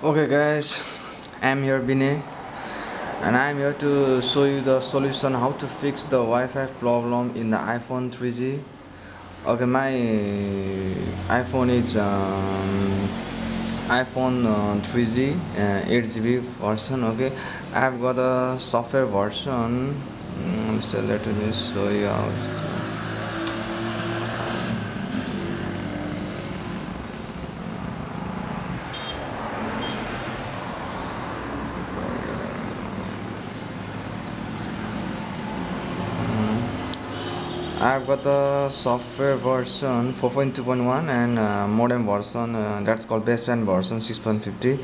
Okay guys, I'm here Binay and I'm here to show you the solution how to fix the Wi-Fi problem in the iPhone 3G. Okay, my iPhone is iPhone 3G 8GB version. Okay, I've got a software version. So let me show you how. I've got the software version 4.2.1 and modem version that's called baseband version 6.50.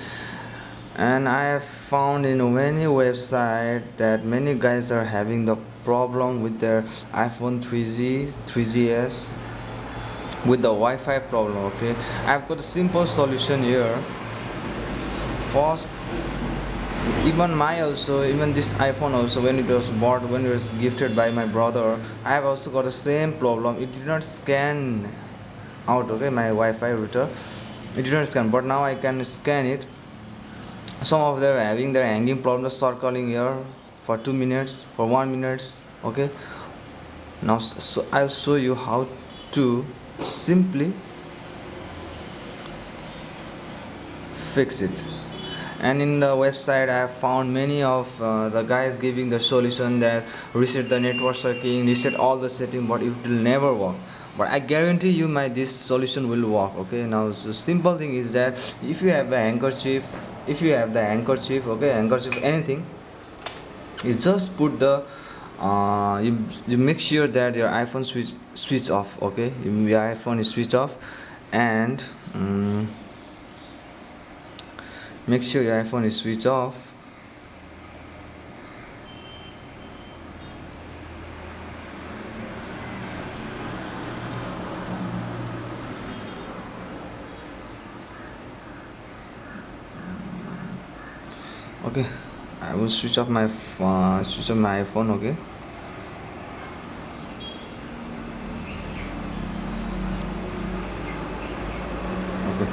And I have found in many websites that many guys are having the problem with their iPhone 3G, 3GS with the Wi-Fi problem. Okay, I've got a simple solution here. First, even this iPhone also, when it was bought, when it was gifted by my brother, I have also got the same problem. It did not scan out. Okay, my Wi-Fi router, it did not scan, but now I can scan it. Some of them are having their hanging problems circling here for 2 minutes, for 1 minute. Okay, now so I'll show you how to simply fix it. And in the website I have found many of the guys giving the solution that reset the network setting, reset all the setting, but it will never work. But I guarantee you my this solution will work. Okay, now the simple thing is that if you have the handkerchief, okay, handkerchief, anything, you just put the you make sure that your iPhone switch off. Okay, your iPhone is switch off, and make sure your iPhone is switch off. Okay, I will switch off my iPhone. Okay, okay,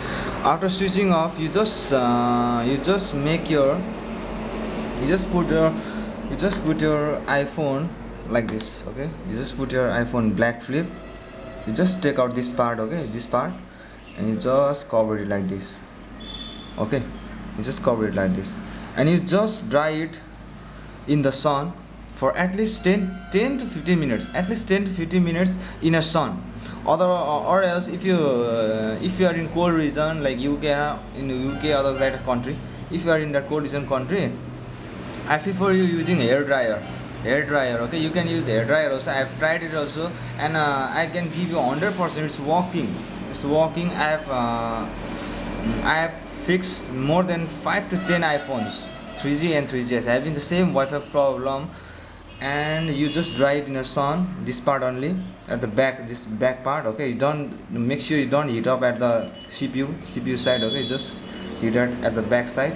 after switching off, you just make your you just put your you just put your iPhone like this. Okay, you just put your iPhone black flip, you just take out this part. Okay, this part, and you just cover it like this. Okay, you just cover it like this, and you just dry it in the sun for at least 10 to 15 minutes, at least 10 to 15 minutes in a sun. Or else if you are in cold region like UK, in UK, other side of country, if you are in that cold region country, I prefer you using hair dryer. Okay, you can use hair dryer also. I've tried it also, and I can give you 100% it's working. I have fixed more than 5 to 10 iPhones 3G and 3GS having the same Wi-Fi problem. And you just dry it in the sun, this part only, at the back, this back part. Okay, you don't, make sure you don't heat up at the CPU side. Okay, just heat it at the back side,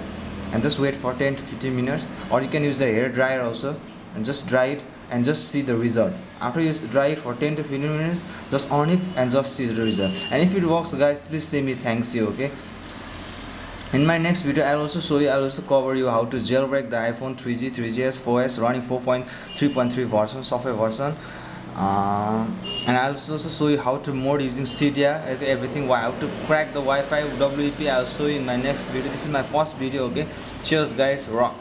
and just wait for 10 to 15 minutes. Or you can use the hair dryer also and just dry it and just see the result. After you dry it for 10 to 15 minutes, just on it and just see the result. And if it works guys, please say me thanks you. Okay, in my next video I'll also cover you how to jailbreak the iPhone 3G, 3GS, 4S running 4.3.3 version, software version. And I'll also show you how to mod using Cydia, everything, how to crack the Wi-Fi WIFI. I'll show you in my next video. This is my first video. Okay, cheers guys, rock.